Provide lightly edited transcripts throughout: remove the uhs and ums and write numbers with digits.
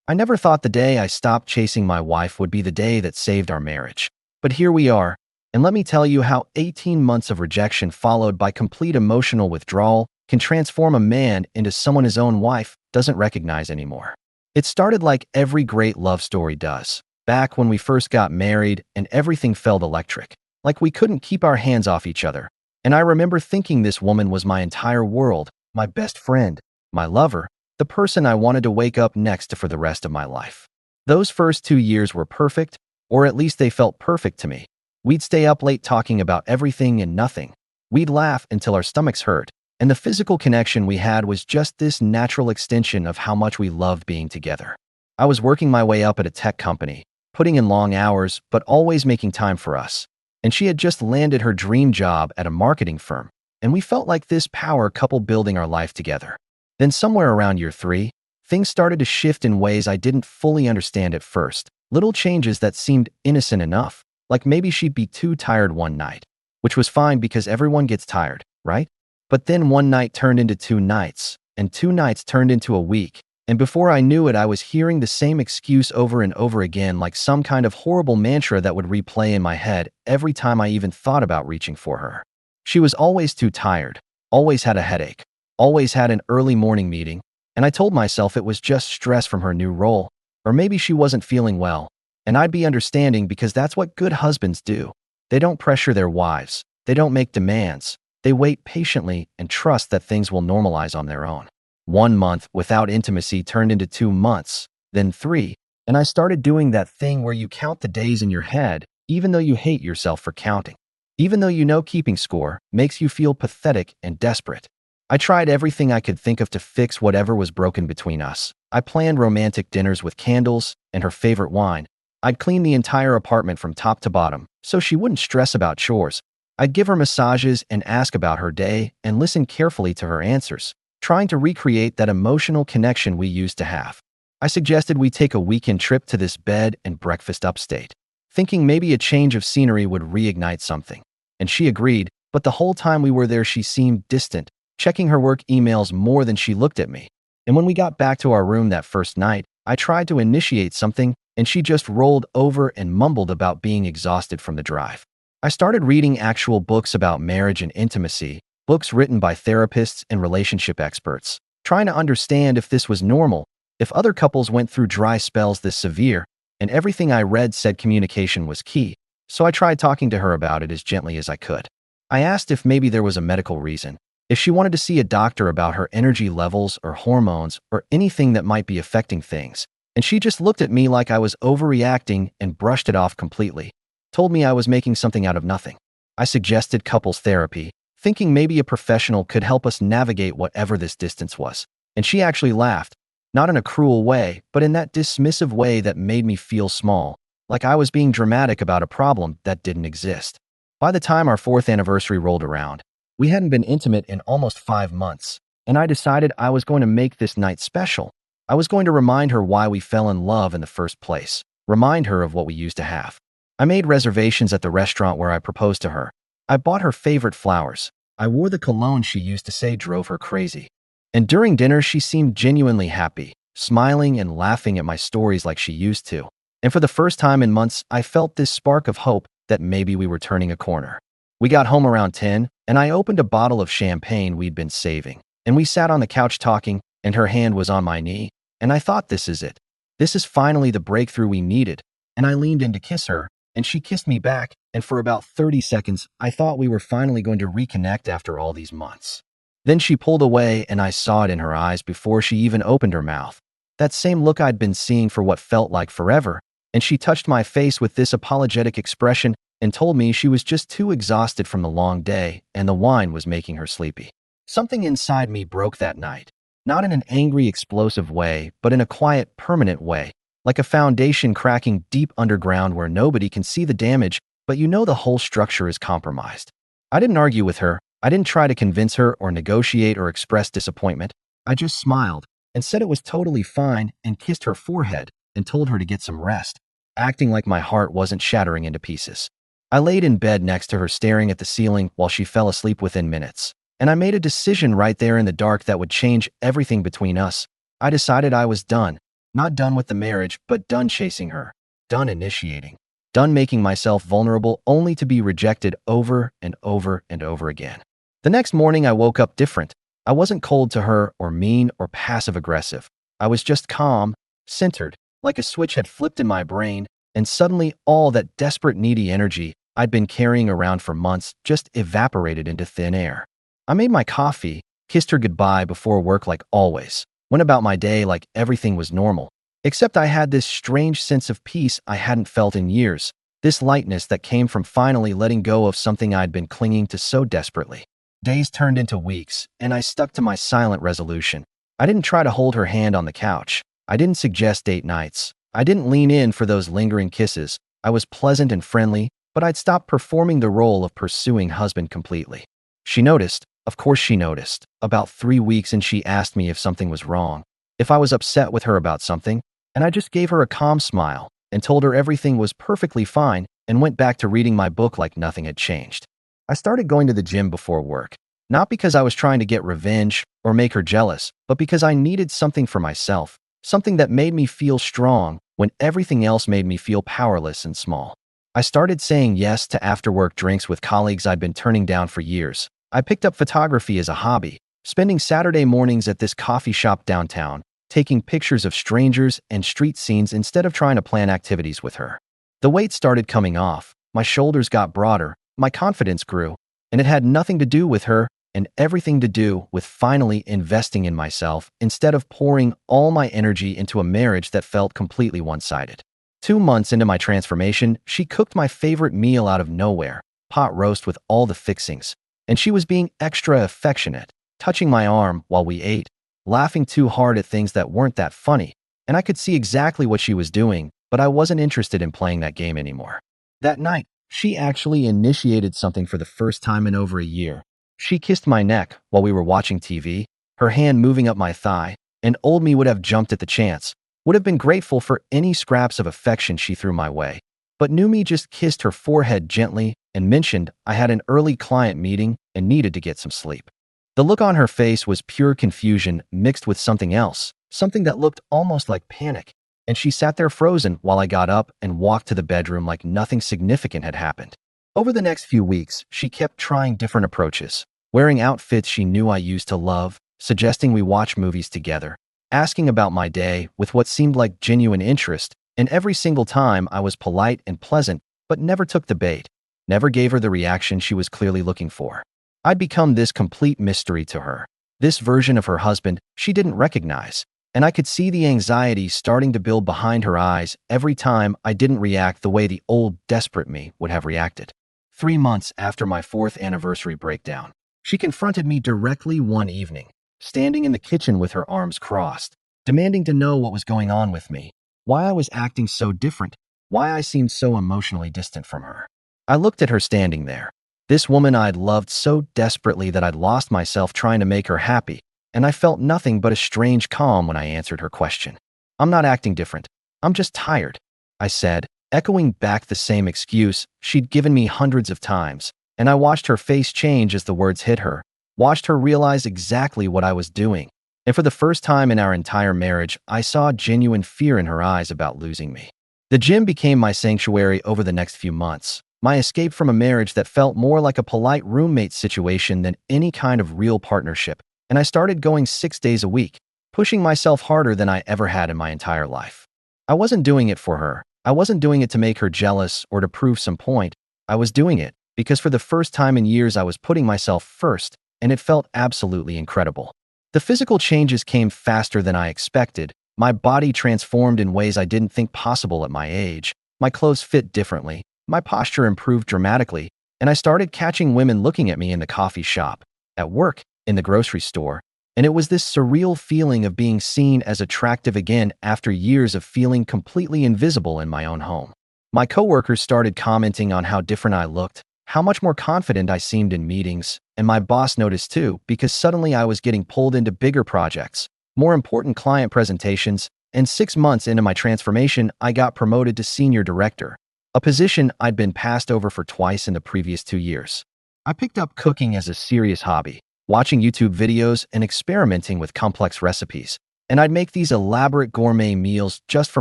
I never thought the day I stopped chasing my wife would be the day that saved our marriage. But here we are, and let me tell you how 18 months of rejection followed by complete emotional withdrawal can transform a man into someone his own wife doesn't recognize anymore. It started like every great love story does, back when we first got married and everything felt electric, like we couldn't keep our hands off each other. And I remember thinking this woman was my entire world, my best friend, my lover, the person I wanted to wake up next to for the rest of my life. Those first 2 years were perfect, or at least they felt perfect to me. We'd stay up late talking about everything and nothing. We'd laugh until our stomachs hurt, and the physical connection we had was just this natural extension of how much we loved being together. I was working my way up at a tech company, putting in long hours, but always making time for us. And she had just landed her dream job at a marketing firm, and we felt like this power couple building our life together. Then somewhere around year 3, things started to shift in ways I didn't fully understand at first. Little changes that seemed innocent enough, like maybe she'd be too tired one night, which was fine because everyone gets tired, right? But then one night turned into 2 nights, and 2 nights turned into a week, and before I knew it, I was hearing the same excuse over and over again, like some kind of horrible mantra that would replay in my head every time I even thought about reaching for her. She was always too tired, always had a headache, always had an early morning meeting, and I told myself it was just stress from her new role, or maybe she wasn't feeling well, and I'd be understanding because that's what good husbands do. They don't pressure their wives, they don't make demands, they wait patiently and trust that things will normalize on their own. 1 month without intimacy turned into 2 months, then 3, and I started doing that thing where you count the days in your head, even though you hate yourself for counting. Even though you know keeping score makes you feel pathetic and desperate. I tried everything I could think of to fix whatever was broken between us. I planned romantic dinners with candles and her favorite wine. I'd clean the entire apartment from top to bottom, so she wouldn't stress about chores. I'd give her massages and ask about her day and listen carefully to her answers, trying to recreate that emotional connection we used to have. I suggested we take a weekend trip to this bed and breakfast upstate, thinking maybe a change of scenery would reignite something. And she agreed, but the whole time we were there she seemed distant, checking her work emails more than she looked at me. And when we got back to our room that first night, I tried to initiate something, and she just rolled over and mumbled about being exhausted from the drive. I started reading actual books about marriage and intimacy, books written by therapists and relationship experts, trying to understand if this was normal, if other couples went through dry spells this severe, and everything I read said communication was key, so I tried talking to her about it as gently as I could. I asked if maybe there was a medical reason, if she wanted to see a doctor about her energy levels or hormones or anything that might be affecting things, and she just looked at me like I was overreacting and brushed it off completely, told me I was making something out of nothing. I suggested couples therapy, thinking maybe a professional could help us navigate whatever this distance was, and she actually laughed, not in a cruel way, but in that dismissive way that made me feel small, like I was being dramatic about a problem that didn't exist. By the time our 4th anniversary rolled around, we hadn't been intimate in almost 5 months, and I decided I was going to make this night special. I was going to remind her why we fell in love in the first place, remind her of what we used to have. I made reservations at the restaurant where I proposed to her. I bought her favorite flowers. I wore the cologne she used to say drove her crazy. And during dinner, she seemed genuinely happy, smiling and laughing at my stories like she used to. And for the first time in months, I felt this spark of hope that maybe we were turning a corner. We got home around 10, and I opened a bottle of champagne we'd been saving. And we sat on the couch talking, and her hand was on my knee. And I thought, this is it. This is finally the breakthrough we needed. And I leaned in to kiss her, and she kissed me back, and for about 30 seconds, I thought we were finally going to reconnect after all these months. Then she pulled away, and I saw it in her eyes before she even opened her mouth. That same look I'd been seeing for what felt like forever, and she touched my face with this apologetic expression and told me she was just too exhausted from the long day and the wine was making her sleepy. Something inside me broke that night, not in an angry, explosive way, but in a quiet, permanent way, like a foundation cracking deep underground where nobody can see the damage, but you know the whole structure is compromised. I didn't argue with her. I didn't try to convince her or negotiate or express disappointment. I just smiled and said it was totally fine and kissed her forehead and told her to get some rest, acting like my heart wasn't shattering into pieces. I laid in bed next to her staring at the ceiling while she fell asleep within minutes, and I made a decision right there in the dark that would change everything between us. I decided I was done. Not done with the marriage, but done chasing her. Done initiating. Done making myself vulnerable only to be rejected over and over and over again. The next morning, I woke up different. I wasn't cold to her or mean or passive-aggressive. I was just calm, centered, like a switch had flipped in my brain, and suddenly all that desperate, needy energy I'd been carrying around for months just evaporated into thin air. I made my coffee, kissed her goodbye before work like always, went about my day like everything was normal. Except I had this strange sense of peace I hadn't felt in years, this lightness that came from finally letting go of something I'd been clinging to so desperately. Days turned into weeks, and I stuck to my silent resolution. I didn't try to hold her hand on the couch. I didn't suggest date nights. I didn't lean in for those lingering kisses. I was pleasant and friendly, but I'd stopped performing the role of pursuing husband completely. She noticed. Of course she noticed. About 3 weeks and she asked me if something was wrong, if I was upset with her about something, and I just gave her a calm smile and told her everything was perfectly fine and went back to reading my book like nothing had changed. I started going to the gym before work, not because I was trying to get revenge or make her jealous, but because I needed something for myself, something that made me feel strong when everything else made me feel powerless and small. I started saying yes to after-work drinks with colleagues I'd been turning down for years. I picked up photography as a hobby, spending Saturday mornings at this coffee shop downtown, taking pictures of strangers and street scenes instead of trying to plan activities with her. The weight started coming off, my shoulders got broader, my confidence grew, and it had nothing to do with her and everything to do with finally investing in myself instead of pouring all my energy into a marriage that felt completely one-sided. 2 months into my transformation, she cooked my favorite meal out of nowhere, pot roast with all the fixings, and she was being extra affectionate, touching my arm while we ate, laughing too hard at things that weren't that funny, and I could see exactly what she was doing, but I wasn't interested in playing that game anymore. That night, she actually initiated something for the first time in over a year. She kissed my neck while we were watching TV, her hand moving up my thigh, and old me would have jumped at the chance, would have been grateful for any scraps of affection she threw my way. But new me just kissed her forehead gently and mentioned I had an early client meeting and needed to get some sleep. The look on her face was pure confusion mixed with something else, something that looked almost like panic, and she sat there frozen while I got up and walked to the bedroom like nothing significant had happened. Over the next few weeks, she kept trying different approaches, wearing outfits she knew I used to love, suggesting we watch movies together, asking about my day with what seemed like genuine interest, and every single time I was polite and pleasant, but never took the bait, never gave her the reaction she was clearly looking for. I'd become this complete mystery to her, this version of her husband she didn't recognize, and I could see the anxiety starting to build behind her eyes every time I didn't react the way the old, desperate me would have reacted. 3 months after my 4th anniversary breakdown, she confronted me directly one evening, standing in the kitchen with her arms crossed, demanding to know what was going on with me, why I was acting so different, why I seemed so emotionally distant from her. I looked at her standing there, this woman I'd loved so desperately that I'd lost myself trying to make her happy, and I felt nothing but a strange calm when I answered her question. "I'm not acting different. I'm just tired," I said, echoing back the same excuse she'd given me hundreds of times, and I watched her face change as the words hit her, watched her realize exactly what I was doing, and for the first time in our entire marriage, I saw genuine fear in her eyes about losing me. The gym became my sanctuary over the next few months, my escape from a marriage that felt more like a polite roommate situation than any kind of real partnership, and I started going 6 days a week, pushing myself harder than I ever had in my entire life. I wasn't doing it for her. I wasn't doing it to make her jealous or to prove some point. I was doing it because for the first time in years I was putting myself first, and it felt absolutely incredible. The physical changes came faster than I expected. My body transformed in ways I didn't think possible at my age. My clothes fit differently. My posture improved dramatically, and I started catching women looking at me in the coffee shop, at work, in the grocery store, and it was this surreal feeling of being seen as attractive again after years of feeling completely invisible in my own home. My coworkers started commenting on how different I looked, how much more confident I seemed in meetings, and my boss noticed too because suddenly I was getting pulled into bigger projects, more important client presentations, and 6 months into my transformation, I got promoted to senior director, a position I'd been passed over for twice in the previous 2 years. I picked up cooking as a serious hobby, watching YouTube videos and experimenting with complex recipes, And I'd make these elaborate gourmet meals just for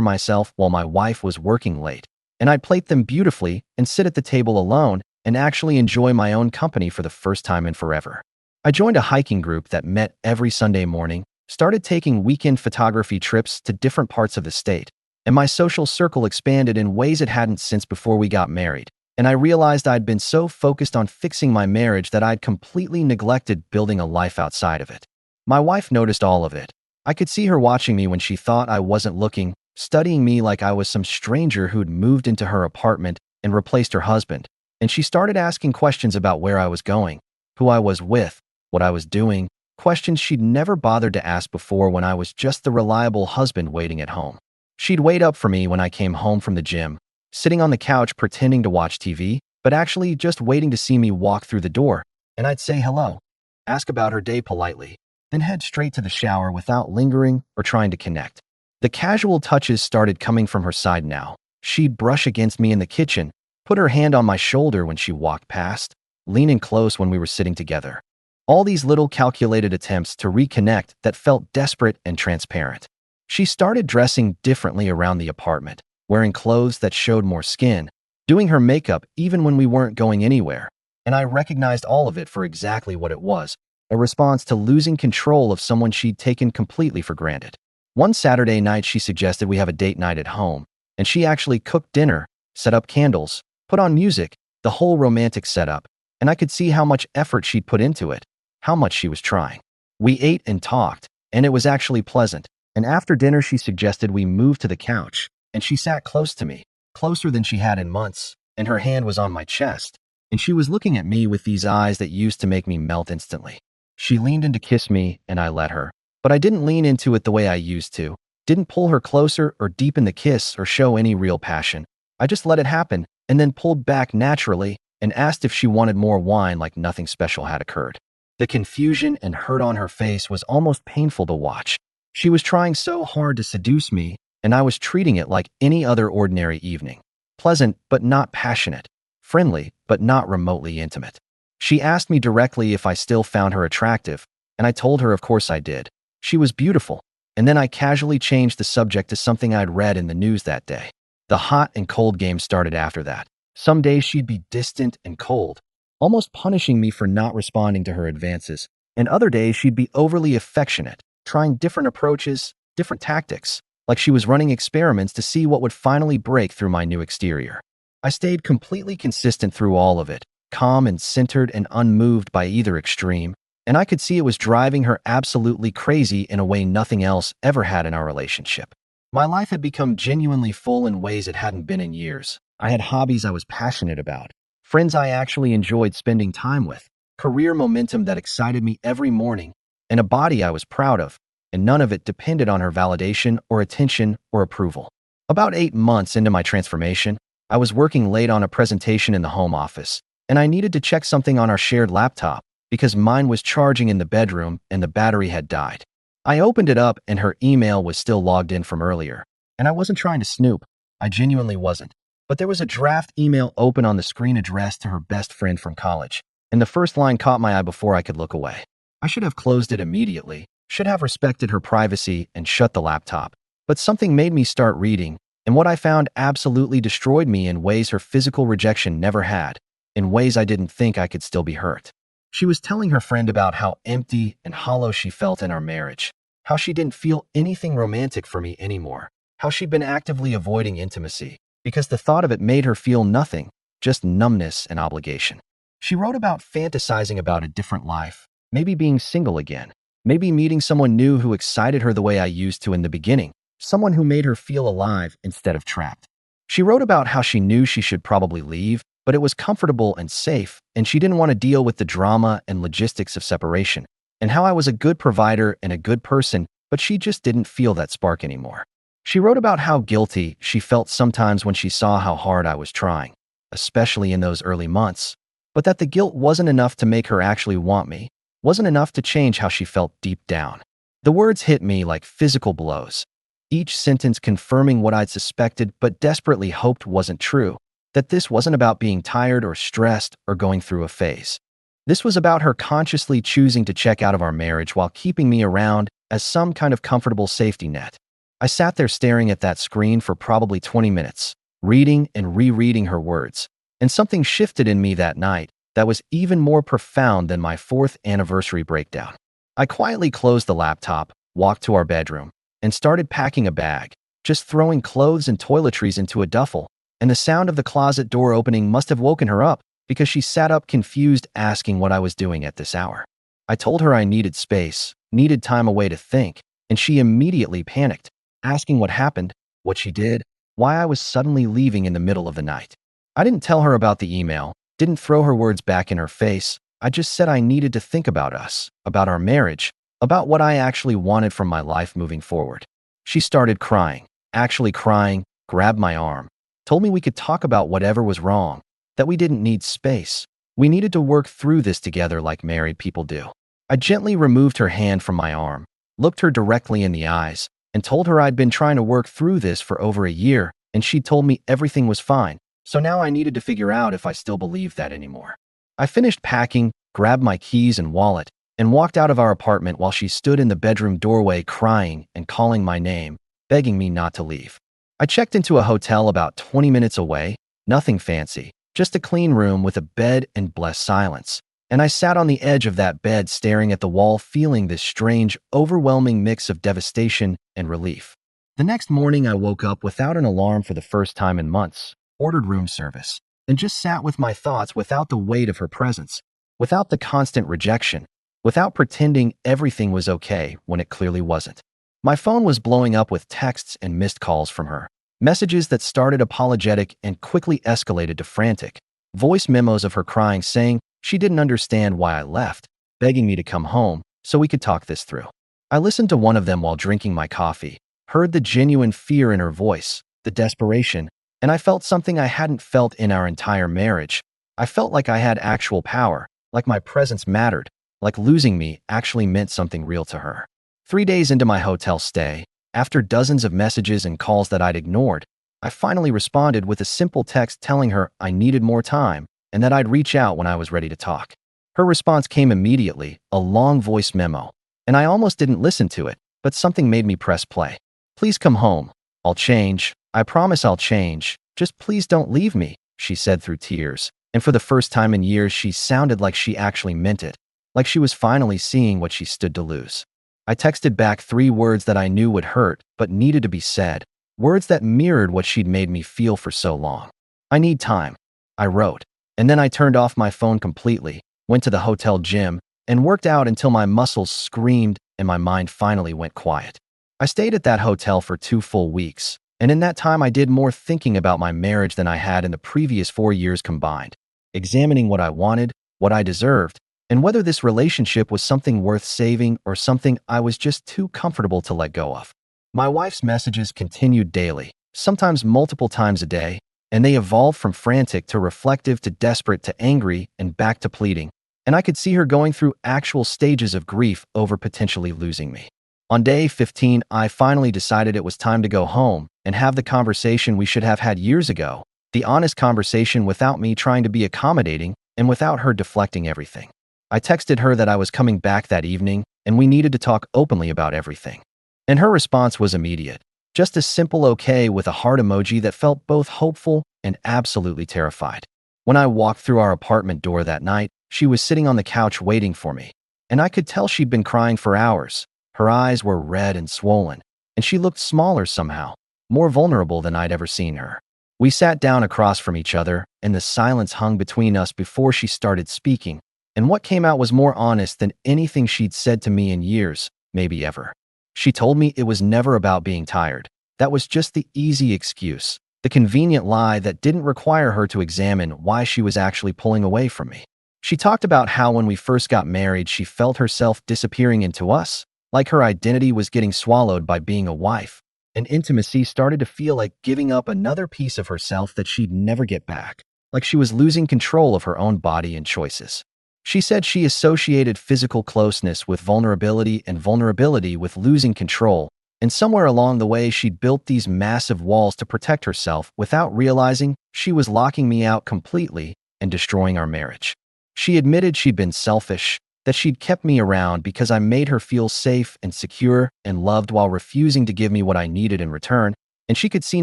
myself while my wife was working late. And I'd plate them beautifully and sit at the table alone and actually enjoy my own company for the first time in forever. I joined a hiking group that met every Sunday morning, started taking weekend photography trips to different parts of the state, and my social circle expanded in ways it hadn't since before we got married. And I realized I'd been so focused on fixing my marriage that I'd completely neglected building a life outside of it. My wife noticed all of it. I could see her watching me when she thought I wasn't looking, studying me like I was some stranger who'd moved into her apartment and replaced her husband. And she started asking questions about where I was going, who I was with, what I was doing, questions she'd never bothered to ask before when I was just the reliable husband waiting at home. She'd wait up for me when I came home from the gym, sitting on the couch pretending to watch TV, but actually just waiting to see me walk through the door, and I'd say hello, ask about her day politely, then head straight to the shower without lingering or trying to connect. The casual touches started coming from her side now. She'd brush against me in the kitchen, put her hand on my shoulder when she walked past, lean in close when we were sitting together. All these little calculated attempts to reconnect that felt desperate and transparent. She started dressing differently around the apartment, wearing clothes that showed more skin, doing her makeup even when we weren't going anywhere. And I recognized all of it for exactly what it was, a response to losing control of someone she'd taken completely for granted. One Saturday night, she suggested we have a date night at home, and she actually cooked dinner, set up candles, put on music, the whole romantic setup, and I could see how much effort she'd put into it, how much she was trying. We ate and talked, and it was actually pleasant. And after dinner, she suggested we move to the couch, and she sat close to me, closer than she had in months, and her hand was on my chest, and she was looking at me with these eyes that used to make me melt instantly. She leaned in to kiss me, and I let her. But I didn't lean into it the way I used to, didn't pull her closer or deepen the kiss or show any real passion. I just let it happen, and then pulled back naturally and asked if she wanted more wine like nothing special had occurred. The confusion and hurt on her face was almost painful to watch. She was trying so hard to seduce me, and I was treating it like any other ordinary evening. Pleasant, but not passionate. Friendly, but not remotely intimate. She asked me directly if I still found her attractive, and I told her of course I did. She was beautiful, and then I casually changed the subject to something I'd read in the news that day. The hot and cold game started after that. Some days she'd be distant and cold, almost punishing me for not responding to her advances, and other days she'd be overly affectionate, trying different approaches, different tactics, like she was running experiments to see what would finally break through my new exterior. I stayed completely consistent through all of it, calm and centered and unmoved by either extreme, and I could see it was driving her absolutely crazy in a way nothing else ever had in our relationship. My life had become genuinely full in ways it hadn't been in years. I had hobbies I was passionate about, friends I actually enjoyed spending time with, career momentum that excited me every morning, and a body I was proud of, and none of it depended on her validation or attention or approval. About 8 months into my transformation, I was working late on a presentation in the home office, and I needed to check something on our shared laptop because mine was charging in the bedroom and the battery had died. I opened it up and her email was still logged in from earlier, and I wasn't trying to snoop. I genuinely wasn't. But there was a draft email open on the screen addressed to her best friend from college, and the first line caught my eye before I could look away. I should have closed it immediately, should have respected her privacy and shut the laptop. But something made me start reading, and what I found absolutely destroyed me in ways her physical rejection never had, in ways I didn't think I could still be hurt. She was telling her friend about how empty and hollow she felt in our marriage, how she didn't feel anything romantic for me anymore, how she'd been actively avoiding intimacy, because the thought of it made her feel nothing, just numbness and obligation. She wrote about fantasizing about a different life, maybe being single again, maybe meeting someone new who excited her the way I used to in the beginning, someone who made her feel alive instead of trapped. She wrote about how she knew she should probably leave, but it was comfortable and safe, and she didn't want to deal with the drama and logistics of separation, and how I was a good provider and a good person, but she just didn't feel that spark anymore. She wrote about how guilty she felt sometimes when she saw how hard I was trying, especially in those early months, but that the guilt wasn't enough to make her actually want me, wasn't enough to change how she felt deep down. The words hit me like physical blows, each sentence confirming what I'd suspected but desperately hoped wasn't true, that this wasn't about being tired or stressed or going through a phase. This was about her consciously choosing to check out of our marriage while keeping me around as some kind of comfortable safety net. I sat there staring at that screen for probably 20 minutes, reading and rereading her words. And something shifted in me that night that was even more profound than my 4th anniversary breakdown. I quietly closed the laptop, walked to our bedroom, and started packing a bag, just throwing clothes and toiletries into a duffel. And the sound of the closet door opening must have woken her up because she sat up confused, asking what I was doing at this hour. I told her I needed space, needed time away to think, and she immediately panicked, asking what happened, what she did, why I was suddenly leaving in the middle of the night. I didn't tell her about the email, didn't throw her words back in her face. I just said I needed to think about us, about our marriage, about what I actually wanted from my life moving forward. She started crying, actually crying, grabbed my arm, told me we could talk about whatever was wrong, that we didn't need space. We needed to work through this together like married people do. I gently removed her hand from my arm, looked her directly in the eyes, and told her I'd been trying to work through this for over a year, and she'd told me everything was fine. So now I needed to figure out if I still believed that anymore. I finished packing, grabbed my keys and wallet, and walked out of our apartment while she stood in the bedroom doorway crying and calling my name, begging me not to leave. I checked into a hotel about 20 minutes away, nothing fancy, just a clean room with a bed and blessed silence. And I sat on the edge of that bed staring at the wall, feeling this strange, overwhelming mix of devastation and relief. The next morning I woke up without an alarm for the first time in months, ordered room service, and just sat with my thoughts without the weight of her presence, without the constant rejection, without pretending everything was okay when it clearly wasn't. My phone was blowing up with texts and missed calls from her, messages that started apologetic and quickly escalated to frantic, voice memos of her crying saying she didn't understand why I left, begging me to come home so we could talk this through. I listened to one of them while drinking my coffee, heard the genuine fear in her voice, the desperation, and I felt something I hadn't felt in our entire marriage. I felt like I had actual power, like my presence mattered, like losing me actually meant something real to her. 3 days into my hotel stay, after dozens of messages and calls that I'd ignored, I finally responded with a simple text telling her I needed more time and that I'd reach out when I was ready to talk. Her response came immediately, a long voice memo, and I almost didn't listen to it, but something made me press play. "Please come home. I'll change. I promise I'll change. Just please don't leave me," she said through tears. And for the first time in years, she sounded like she actually meant it, like she was finally seeing what she stood to lose. I texted back 3 words that I knew would hurt, but needed to be said, words that mirrored what she'd made me feel for so long. "I need time," I wrote. And then I turned off my phone completely, went to the hotel gym, and worked out until my muscles screamed and my mind finally went quiet. I stayed at that hotel for 2 full weeks, and in that time I did more thinking about my marriage than I had in the previous 4 years combined, examining what I wanted, what I deserved, and whether this relationship was something worth saving or something I was just too comfortable to let go of. My wife's messages continued daily, sometimes multiple times a day, and they evolved from frantic to reflective to desperate to angry and back to pleading, and I could see her going through actual stages of grief over potentially losing me. On day 15, I finally decided it was time to go home and have the conversation we should have had years ago, the honest conversation without me trying to be accommodating and without her deflecting everything. I texted her that I was coming back that evening and we needed to talk openly about everything. And her response was immediate, just a simple okay with a heart emoji that felt both hopeful and absolutely terrified. When I walked through our apartment door that night, she was sitting on the couch waiting for me, and I could tell she'd been crying for hours. Her eyes were red and swollen, and she looked smaller somehow, more vulnerable than I'd ever seen her. We sat down across from each other, and the silence hung between us before she started speaking, and what came out was more honest than anything she'd said to me in years, maybe ever. She told me it was never about being tired. That was just the easy excuse, the convenient lie that didn't require her to examine why she was actually pulling away from me. She talked about how when we first got married, she felt herself disappearing into us, like her identity was getting swallowed by being a wife, and intimacy started to feel like giving up another piece of herself that she'd never get back, like she was losing control of her own body and choices. She said she associated physical closeness with vulnerability and vulnerability with losing control, and somewhere along the way she'd built these massive walls to protect herself without realizing she was locking me out completely and destroying our marriage. She admitted she'd been selfish, that she'd kept me around because I made her feel safe and secure and loved while refusing to give me what I needed in return, and she could see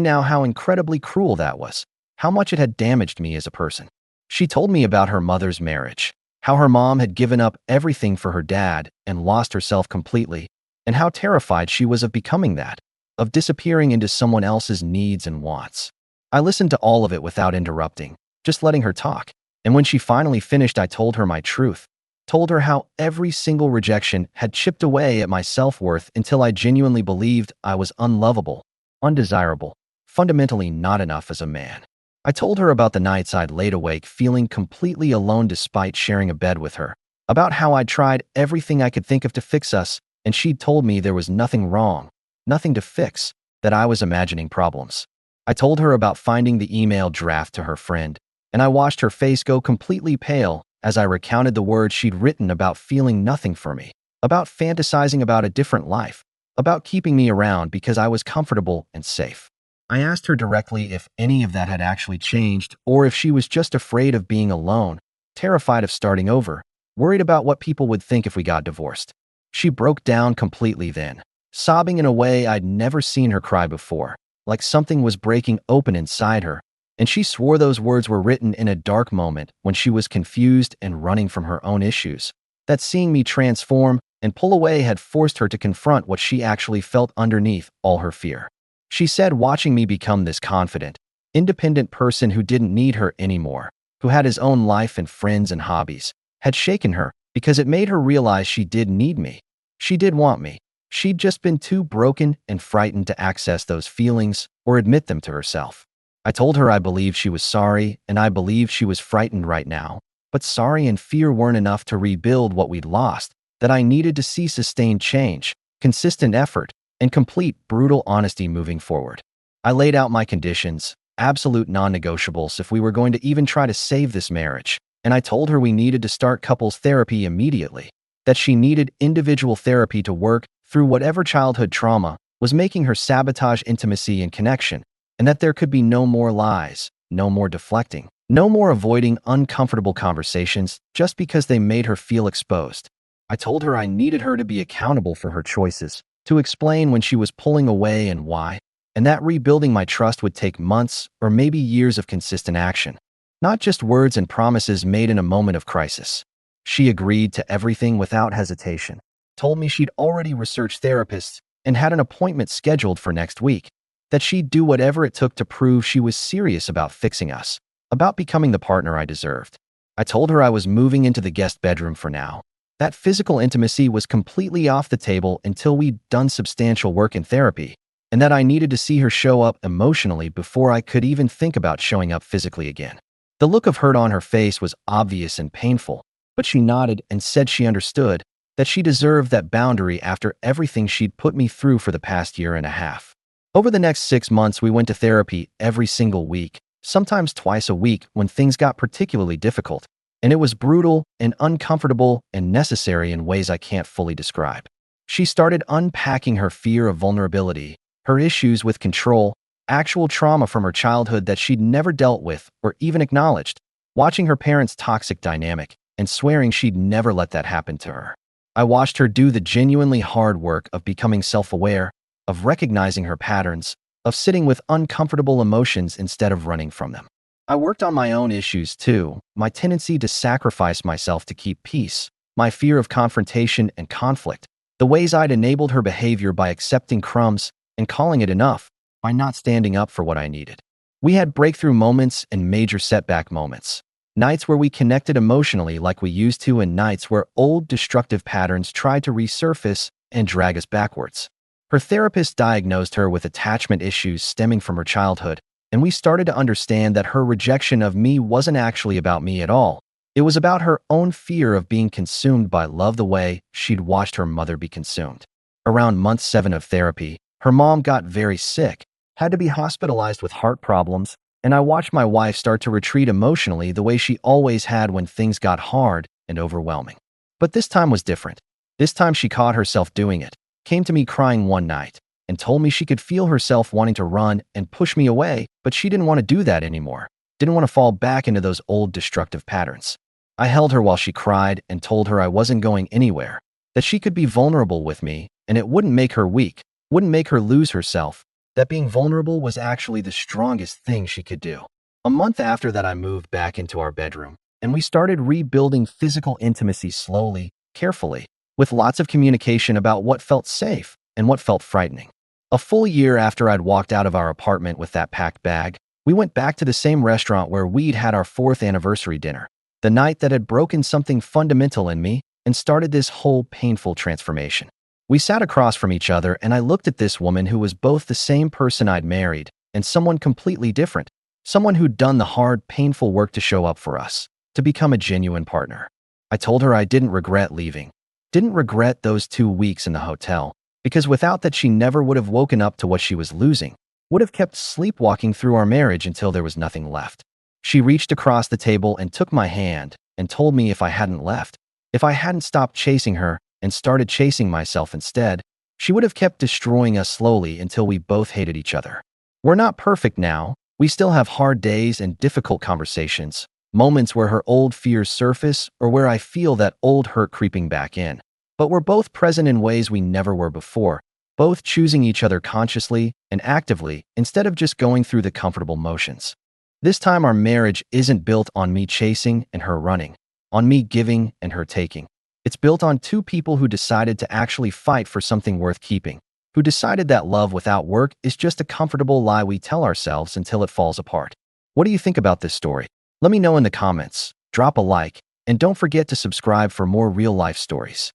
now how incredibly cruel that was, how much it had damaged me as a person. She told me about her mother's marriage, how her mom had given up everything for her dad and lost herself completely, and how terrified she was of becoming that, of disappearing into someone else's needs and wants. I listened to all of it without interrupting, just letting her talk. And when she finally finished, I told her my truth, told her how every single rejection had chipped away at my self-worth until I genuinely believed I was unlovable, undesirable, fundamentally not enough as a man. I told her about the nights I'd laid awake feeling completely alone despite sharing a bed with her, about how I'd tried everything I could think of to fix us, and she'd told me there was nothing wrong, nothing to fix, that I was imagining problems. I told her about finding the email draft to her friend, and I watched her face go completely pale as I recounted the words she'd written about feeling nothing for me, about fantasizing about a different life, about keeping me around because I was comfortable and safe. I asked her directly if any of that had actually changed or if she was just afraid of being alone, terrified of starting over, worried about what people would think if we got divorced. She broke down completely then, sobbing in a way I'd never seen her cry before, like something was breaking open inside her, and she swore those words were written in a dark moment when she was confused and running from her own issues, that seeing me transform and pull away had forced her to confront what she actually felt underneath all her fear. She said watching me become this confident, independent person who didn't need her anymore, who had his own life and friends and hobbies, had shaken her because it made her realize she did need me. She did want me. She'd just been too broken and frightened to access those feelings or admit them to herself. I told her I believed she was sorry and I believed she was frightened right now, but sorry and fear weren't enough to rebuild what we'd lost, that I needed to see sustained change, consistent effort, and complete brutal honesty moving forward. I laid out my conditions, absolute non-negotiables if we were going to even try to save this marriage, and I told her we needed to start couples therapy immediately, that she needed individual therapy to work through whatever childhood trauma was making her sabotage intimacy and connection, and that there could be no more lies, no more deflecting, no more avoiding uncomfortable conversations just because they made her feel exposed. I told her I needed her to be accountable for her choices, to explain when she was pulling away and why, and that rebuilding my trust would take months or maybe years of consistent action, not just words and promises made in a moment of crisis. She agreed to everything without hesitation, told me she'd already researched therapists and had an appointment scheduled for next week, that she'd do whatever it took to prove she was serious about fixing us, about becoming the partner I deserved. I told her I was moving into the guest bedroom for now, that physical intimacy was completely off the table until we'd done substantial work in therapy, and that I needed to see her show up emotionally before I could even think about showing up physically again. The look of hurt on her face was obvious and painful, but she nodded and said she understood, that she deserved that boundary after everything she'd put me through for the past year and a half. Over the next 6 months, we went to therapy every single week, sometimes twice a week when things got particularly difficult, and it was brutal and uncomfortable and necessary in ways I can't fully describe. She started unpacking her fear of vulnerability, her issues with control, actual trauma from her childhood that she'd never dealt with or even acknowledged, watching her parents' toxic dynamic and swearing she'd never let that happen to her. I watched her do the genuinely hard work of becoming self-aware, of recognizing her patterns, of sitting with uncomfortable emotions instead of running from them. I worked on my own issues too, my tendency to sacrifice myself to keep peace, my fear of confrontation and conflict, the ways I'd enabled her behavior by accepting crumbs and calling it enough, by not standing up for what I needed. We had breakthrough moments and major setback moments, nights where we connected emotionally like we used to and nights where old destructive patterns tried to resurface and drag us backwards. Her therapist diagnosed her with attachment issues stemming from her childhood, and we started to understand that her rejection of me wasn't actually about me at all. It was about her own fear of being consumed by love the way she'd watched her mother be consumed. Around month 7 of therapy, her mom got very sick, had to be hospitalized with heart problems, and I watched my wife start to retreat emotionally the way she always had when things got hard and overwhelming. But this time was different. This time she caught herself doing it, came to me crying one night, and told me she could feel herself wanting to run and push me away, but she didn't want to do that anymore, didn't want to fall back into those old destructive patterns. I held her while she cried and told her I wasn't going anywhere, that she could be vulnerable with me, and it wouldn't make her weak, wouldn't make her lose herself, that being vulnerable was actually the strongest thing she could do. A month after that, I moved back into our bedroom, and we started rebuilding physical intimacy slowly, carefully, with lots of communication about what felt safe and what felt frightening. A full year after I'd walked out of our apartment with that packed bag, we went back to the same restaurant where we'd had our 4th anniversary dinner, the night that had broken something fundamental in me and started this whole painful transformation. We sat across from each other, and I looked at this woman who was both the same person I'd married and someone completely different, someone who'd done the hard, painful work to show up for us, to become a genuine partner. I told her I didn't regret leaving, didn't regret those 2 weeks in the hotel, because without that she never would have woken up to what she was losing, would have kept sleepwalking through our marriage until there was nothing left. She reached across the table and took my hand and told me if I hadn't left, if I hadn't stopped chasing her and started chasing myself instead, she would have kept destroying us slowly until we both hated each other. We're not perfect now. We still have hard days and difficult conversations, moments where her old fears surface or where I feel that old hurt creeping back in. But we're both present in ways we never were before, both choosing each other consciously and actively instead of just going through the comfortable motions. This time our marriage isn't built on me chasing and her running, on me giving and her taking. It's built on 2 people who decided to actually fight for something worth keeping, who decided that love without work is just a comfortable lie we tell ourselves until it falls apart. What do you think about this story? Let me know in the comments, drop a like, and don't forget to subscribe for more real-life stories.